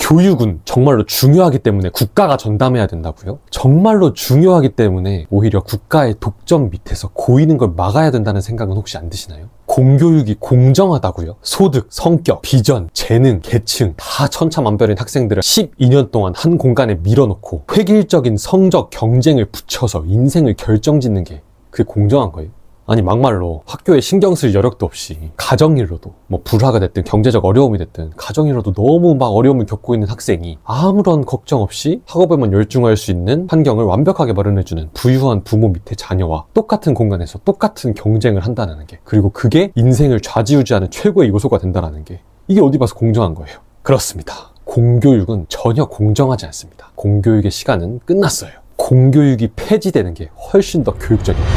교육은 정말로 중요하기 때문에 국가가 전담해야 된다고요? 정말로 중요하기 때문에 오히려 국가의 독점 밑에서 고이는 걸 막아야 된다는 생각은 혹시 안 드시나요? 공교육이 공정하다고요? 소득, 성격, 비전, 재능, 계층 다 천차만별인 학생들을 12년 동안 한 공간에 밀어놓고 획일적인 성적, 경쟁을 붙여서 인생을 결정짓는 게 그게 공정한 거예요? 아니 막말로 학교에 신경 쓸 여력도 없이 가정일로도 뭐 불화가 됐든 경제적 어려움이 됐든 가정일로도 너무 막 어려움을 겪고 있는 학생이 아무런 걱정 없이 학업에만 열중할 수 있는 환경을 완벽하게 마련해주는 부유한 부모 밑에 자녀와 똑같은 공간에서 똑같은 경쟁을 한다는 게, 그리고 그게 인생을 좌지우지하는 최고의 요소가 된다는 게, 이게 어디 봐서 공정한 거예요? 그렇습니다. 공교육은 전혀 공정하지 않습니다. 공교육의 시간은 끝났어요. 공교육이 폐지되는 게 훨씬 더 교육적입니다.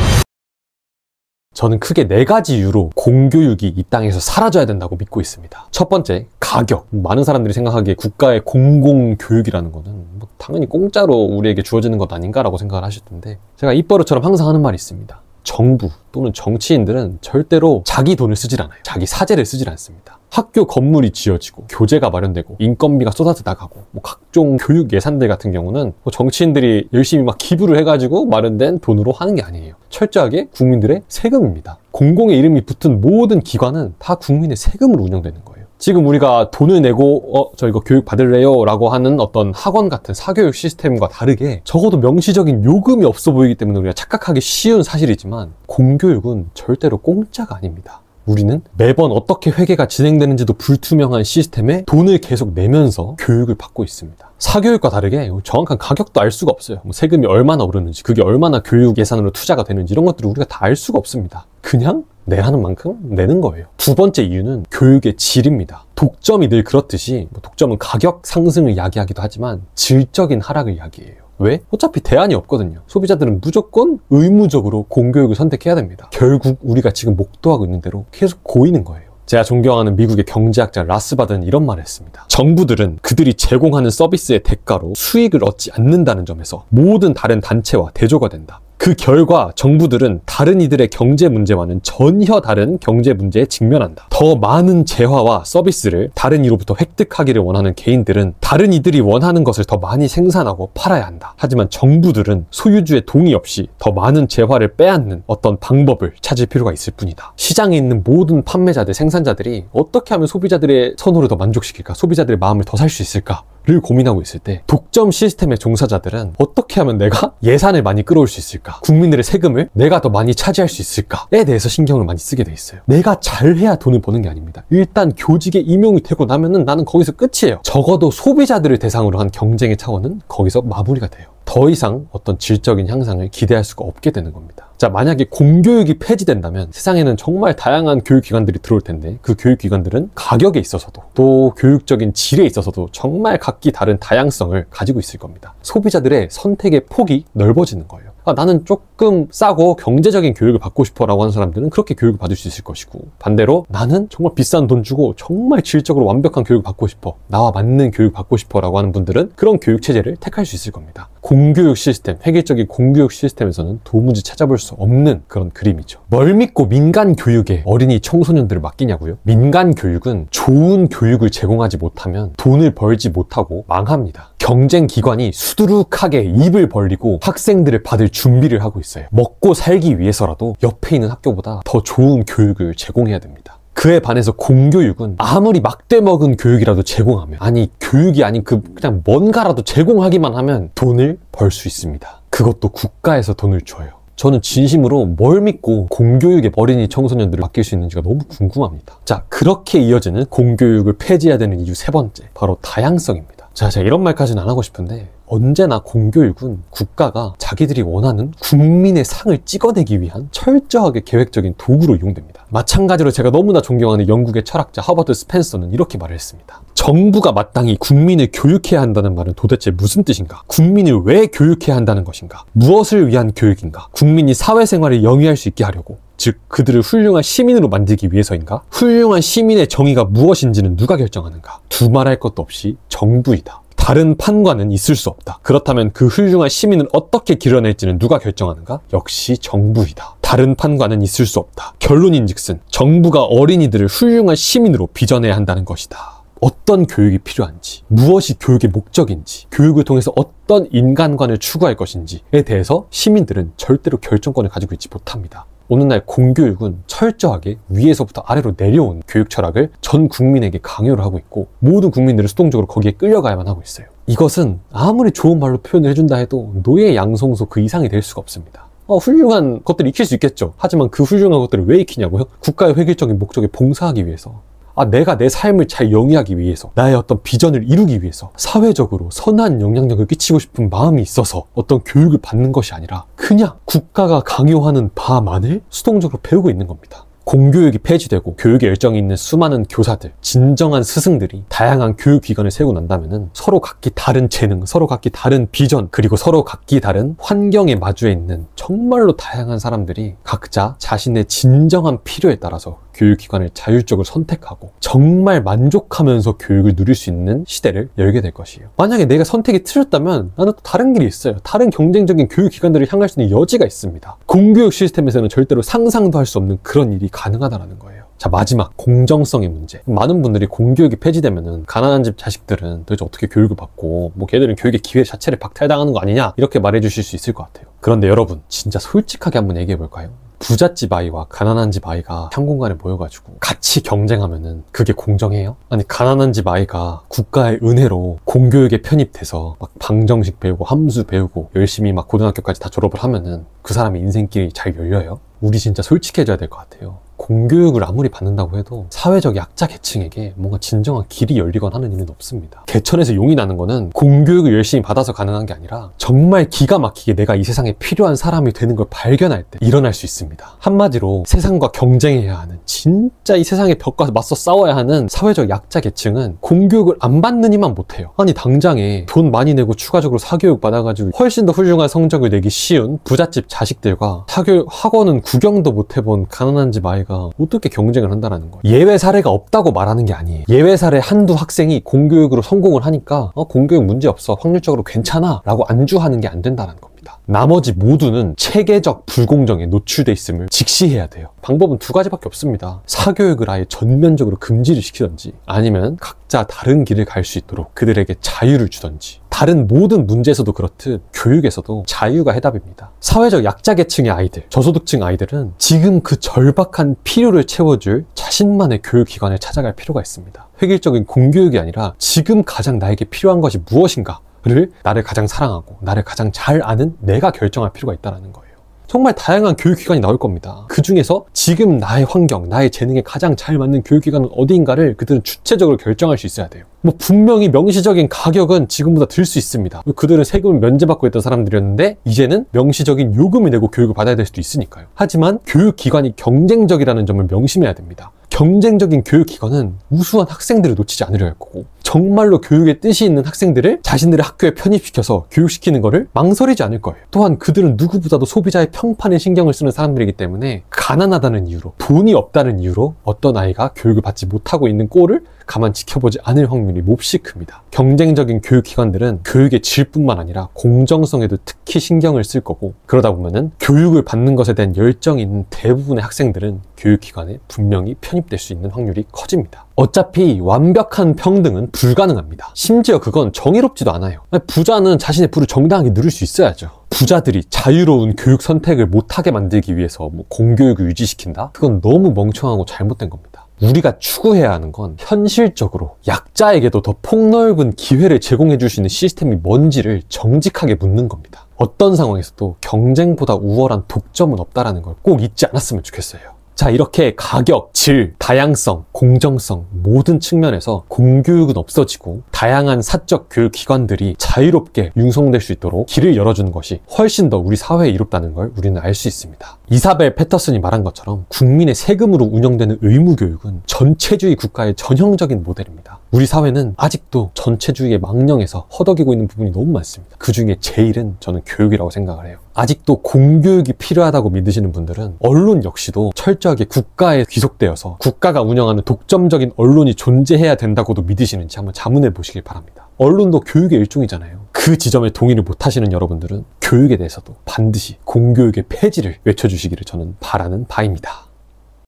저는 크게 4가지 이유로 공교육이 이 땅에서 사라져야 된다고 믿고 있습니다. 첫 번째, 가격. 많은 사람들이 생각하기에 국가의 공공교육이라는 거는 뭐 당연히 공짜로 우리에게 주어지는 것 아닌가라고 생각을 하실 텐데, 제가 입버릇처럼 항상 하는 말이 있습니다. 정부 또는 정치인들은 절대로 자기 돈을 쓰질 않아요. 자기 사재를 쓰질 않습니다. 학교 건물이 지어지고 교재가 마련되고 인건비가 쏟아져 나가고 뭐 각종 교육 예산들 같은 경우는 뭐 정치인들이 열심히 막 기부를 해가지고 마련된 돈으로 하는 게 아니에요. 철저하게 국민들의 세금입니다. 공공의 이름이 붙은 모든 기관은 다 국민의 세금으로 운영되는 거예요. 지금 우리가 돈을 내고 저 이거 교육 받을래요? 라고 하는 어떤 학원 같은 사교육 시스템과 다르게 적어도 명시적인 요금이 없어 보이기 때문에 우리가 착각하기 쉬운 사실이지만, 공교육은 절대로 공짜가 아닙니다. 우리는 매번 어떻게 회계가 진행되는지도 불투명한 시스템에 돈을 계속 내면서 교육을 받고 있습니다. 사교육과 다르게 정확한 가격도 알 수가 없어요. 뭐 세금이 얼마나 오르는지, 그게 얼마나 교육 예산으로 투자가 되는지, 이런 것들을 우리가 다 알 수가 없습니다. 그냥 내라는 만큼 내는 거예요. 두 번째 이유는 교육의 질입니다. 독점이 늘 그렇듯이 독점은 가격 상승을 이야기하기도 하지만 질적인 하락을 이야기해요. 왜? 어차피 대안이 없거든요. 소비자들은 무조건 의무적으로 공교육을 선택해야 됩니다. 결국 우리가 지금 목도하고 있는 대로 계속 고이는 거예요. 제가 존경하는 미국의 경제학자 라스바드는 이런 말을 했습니다. 정부들은 그들이 제공하는 서비스의 대가로 수익을 얻지 않는다는 점에서 모든 다른 단체와 대조가 된다. 그 결과 정부들은 다른 이들의 경제 문제와는 전혀 다른 경제 문제에 직면한다. 더 많은 재화와 서비스를 다른 이로부터 획득하기를 원하는 개인들은 다른 이들이 원하는 것을 더 많이 생산하고 팔아야 한다. 하지만 정부들은 소유주의 동의 없이 더 많은 재화를 빼앗는 어떤 방법을 찾을 필요가 있을 뿐이다. 시장에 있는 모든 판매자들, 생산자들이 어떻게 하면 소비자들의 선호를 더 만족시킬까? 소비자들의 마음을 더 살 수 있을까? 를 고민하고 있을 때, 독점 시스템의 종사자들은 어떻게 하면 내가 예산을 많이 끌어올 수 있을까? 국민들의 세금을 내가 더 많이 차지할 수 있을까에 대해서 신경을 많이 쓰게 돼 있어요. 내가 잘해야 돈을 버는 게 아닙니다. 일단 교직에 임용이 되고 나면은 나는 거기서 끝이에요. 적어도 소비자들을 대상으로 한 경쟁의 차원은 거기서 마무리가 돼요. 더 이상 어떤 질적인 향상을 기대할 수가 없게 되는 겁니다. 자, 만약에 공교육이 폐지된다면 세상에는 정말 다양한 교육기관들이 들어올 텐데, 그 교육기관들은 가격에 있어서도 또 교육적인 질에 있어서도 정말 각기 다른 다양성을 가지고 있을 겁니다. 소비자들의 선택의 폭이 넓어지는 거예요. 나는 조금 싸고 경제적인 교육을 받고 싶어 라고 하는 사람들은 그렇게 교육을 받을 수 있을 것이고, 반대로 나는 정말 비싼 돈 주고 정말 질적으로 완벽한 교육을 받고 싶어, 나와 맞는 교육 받고 싶어 라고 하는 분들은 그런 교육체제를 택할 수 있을 겁니다. 공교육 시스템, 획일적인 공교육 시스템에서는 도무지 찾아볼 수 없는 그런 그림이죠. 뭘 믿고 민간 교육에 어린이 청소년들을 맡기냐고요? 민간 교육은 좋은 교육을 제공하지 못하면 돈을 벌지 못하고 망합니다. 경쟁 기관이 수두룩하게 입을 벌리고 학생들을 받을 준비를 하고 있어요. 먹고 살기 위해서라도 옆에 있는 학교보다 더 좋은 교육을 제공해야 됩니다. 그에 반해서 공교육은 아무리 막대 먹은 교육이라도 제공하면, 아니 교육이 아닌 그냥 뭔가라도 제공하기만 하면 돈을 벌 수 있습니다. 그것도 국가에서 돈을 줘요. 저는 진심으로 뭘 믿고 공교육에 어린이 청소년들을 맡길 수 있는지가 너무 궁금합니다. 자, 그렇게 이어지는 공교육을 폐지해야 되는 이유 세 번째, 바로 다양성입니다. 자, 제가 이런 말까지는 안 하고 싶은데, 언제나 공교육은 국가가 자기들이 원하는 국민의 상을 찍어내기 위한 철저하게 계획적인 도구로 이용됩니다. 마찬가지로 제가 너무나 존경하는 영국의 철학자 허버트 스펜서는 이렇게 말을 했습니다. 정부가 마땅히 국민을 교육해야 한다는 말은 도대체 무슨 뜻인가? 국민을 왜 교육해야 한다는 것인가? 무엇을 위한 교육인가? 국민이 사회생활을 영위할 수 있게 하려고, 즉 그들을 훌륭한 시민으로 만들기 위해서인가? 훌륭한 시민의 정의가 무엇인지는 누가 결정하는가? 두말할 것도 없이 정부이다. 다른 판관은 있을 수 없다. 그렇다면 그 훌륭한 시민을 어떻게 길러낼지는 누가 결정하는가? 역시 정부이다. 다른 판관은 있을 수 없다. 결론인즉슨 정부가 어린이들을 훌륭한 시민으로 빚어내야 한다는 것이다. 어떤 교육이 필요한지, 무엇이 교육의 목적인지, 교육을 통해서 어떤 인간관을 추구할 것인지에 대해서 시민들은 절대로 결정권을 가지고 있지 못합니다. 오늘날 공교육은 철저하게 위에서부터 아래로 내려온 교육 철학을 전 국민에게 강요를 하고 있고 모든 국민들은 수동적으로 거기에 끌려가야만 하고 있어요. 이것은 아무리 좋은 말로 표현을 해준다 해도 노예 양성소 그 이상이 될 수가 없습니다. 훌륭한 것들을 익힐 수 있겠죠. 하지만 그 훌륭한 것들을 왜 익히냐고요? 국가의 획일적인 목적에 봉사하기 위해서, 내가 내 삶을 잘 영위하기 위해서, 나의 어떤 비전을 이루기 위해서 사회적으로 선한 영향력을 끼치고 싶은 마음이 있어서 어떤 교육을 받는 것이 아니라 그냥 국가가 강요하는 바만을 수동적으로 배우고 있는 겁니다. 공교육이 폐지되고 교육에 열정이 있는 수많은 교사들, 진정한 스승들이 다양한 교육기관을 세우고 난다면은 서로 각기 다른 재능, 서로 각기 다른 비전, 그리고 서로 각기 다른 환경에 마주해 있는 정말로 다양한 사람들이 각자 자신의 진정한 필요에 따라서 교육기관을 자율적으로 선택하고 정말 만족하면서 교육을 누릴 수 있는 시대를 열게 될 것이에요. 만약에 내가 선택이 틀렸다면 나는 또 다른 길이 있어요. 다른 경쟁적인 교육기관들을 향할 수 있는 여지가 있습니다. 공교육 시스템에서는 절대로 상상도 할 수 없는 그런 일이 가능하다는 거예요. 자, 마지막, 공정성의 문제. 많은 분들이 공교육이 폐지되면은 가난한 집 자식들은 도대체 어떻게 교육을 받고 걔들은 교육의 기회 자체를 박탈당하는 거 아니냐, 이렇게 말해 주실 수 있을 것 같아요. 그런데 여러분, 진짜 솔직하게 한번 얘기해 볼까요? 부잣집 아이와 가난한 집 아이가 한 공간에 모여가지고 같이 경쟁하면은 그게 공정해요? 아니, 가난한 집 아이가 국가의 은혜로 공교육에 편입돼서 막 방정식 배우고 함수 배우고 열심히 막 고등학교까지 다 졸업을 하면은 그 사람의 인생길이 잘 열려요? 우리 진짜 솔직해져야 될 것 같아요. 공교육을 아무리 받는다고 해도 사회적 약자 계층에게 뭔가 진정한 길이 열리거나 하는 일은 없습니다. 개천에서 용이 나는 거는 공교육을 열심히 받아서 가능한 게 아니라 정말 기가 막히게 내가 이 세상에 필요한 사람이 되는 걸 발견할 때 일어날 수 있습니다. 한마디로 세상과 경쟁해야 하는, 진짜 이 세상의 벽과 맞서 싸워야 하는 사회적 약자 계층은 공교육을 안 받는 이만 못해요. 아니, 당장에 돈 많이 내고 추가적으로 사교육 받아가지고 훨씬 더 훌륭한 성적을 내기 쉬운 부잣집 자식들과 사교육 학원은 구경도 못 해본 가난한 집 아이가 어떻게 경쟁을 한다는 거예요. 예외 사례가 없다고 말하는 게 아니에요. 예외 사례 한두 학생이 공교육으로 성공을 하니까 공교육 문제 없어, 확률적으로 괜찮아 라고 안주하는 게 안 된다는 겁니다. 나머지 모두는 체계적 불공정에 노출돼 있음을 직시해야 돼요. 방법은 두 가지밖에 없습니다. 사교육을 아예 전면적으로 금지를 시키던지, 아니면 각자 다른 길을 갈 수 있도록 그들에게 자유를 주던지. 다른 모든 문제에서도 그렇듯 교육에서도 자유가 해답입니다. 사회적 약자 계층의 아이들, 저소득층 아이들은 지금 그 절박한 필요를 채워줄 자신만의 교육기관을 찾아갈 필요가 있습니다. 획일적인 공교육이 아니라 지금 가장 나에게 필요한 것이 무엇인가 를 나를 가장 사랑하고 나를 가장 잘 아는 내가 결정할 필요가 있다는 거예요. 정말 다양한 교육기관이 나올 겁니다. 그 중에서 지금 나의 환경, 나의 재능에 가장 잘 맞는 교육기관은 어디인가를 그들은 주체적으로 결정할 수 있어야 돼요. 분명히 명시적인 가격은 지금보다 들 수 있습니다. 그들은 세금을 면제받고 있던 사람들이었는데 이제는 명시적인 요금을 내고 교육을 받아야 될 수도 있으니까요. 하지만 교육기관이 경쟁적이라는 점을 명심해야 됩니다. 경쟁적인 교육기관은 우수한 학생들을 놓치지 않으려 할 거고, 정말로 교육에 뜻이 있는 학생들을 자신들의 학교에 편입시켜서 교육시키는 것을 망설이지 않을 거예요. 또한 그들은 누구보다도 소비자의 평판에 신경을 쓰는 사람들이기 때문에 가난하다는 이유로, 돈이 없다는 이유로 어떤 아이가 교육을 받지 못하고 있는 꼴을 가만 지켜보지 않을 확률이 몹시 큽니다. 경쟁적인 교육기관들은 교육의 질뿐만 아니라 공정성에도 특히 신경을 쓸 거고, 그러다 보면은 교육을 받는 것에 대한 열정이 있는 대부분의 학생들은 교육기관에 분명히 편입될 수 있는 확률이 커집니다. 어차피 완벽한 평등은 불가능합니다. 심지어 그건 정의롭지도 않아요. 부자는 자신의 부를 정당하게 누릴 수 있어야죠. 부자들이 자유로운 교육 선택을 못하게 만들기 위해서 공교육을 유지시킨다? 그건 너무 멍청하고 잘못된 겁니다. 우리가 추구해야 하는 건 현실적으로 약자에게도 더 폭넓은 기회를 제공해 줄 수 있는 시스템이 뭔지를 정직하게 묻는 겁니다. 어떤 상황에서도 경쟁보다 우월한 독점은 없다는 걸 꼭 잊지 않았으면 좋겠어요. 자, 이렇게 가격, 질, 다양성, 공정성 모든 측면에서 공교육은 없어지고 다양한 사적 교육기관들이 자유롭게 융성될 수 있도록 길을 열어주는 것이 훨씬 더 우리 사회에 이롭다는 걸 우리는 알 수 있습니다. 이사벨 패터슨이 말한 것처럼 국민의 세금으로 운영되는 의무교육은 전체주의 국가의 전형적인 모델입니다. 우리 사회는 아직도 전체주의의 망령에서 허덕이고 있는 부분이 너무 많습니다. 그 중에 제일은 저는 교육이라고 생각을 해요. 아직도 공교육이 필요하다고 믿으시는 분들은 언론 역시도 철저하게 국가에 귀속되어서 국가가 운영하는 독점적인 언론이 존재해야 된다고도 믿으시는지 한번 자문해 보시길 바랍니다. 언론도 교육의 일종이잖아요. 그 지점에 동의를 못하시는 여러분들은 교육에 대해서도 반드시 공교육의 폐지를 외쳐주시기를 저는 바라는 바입니다.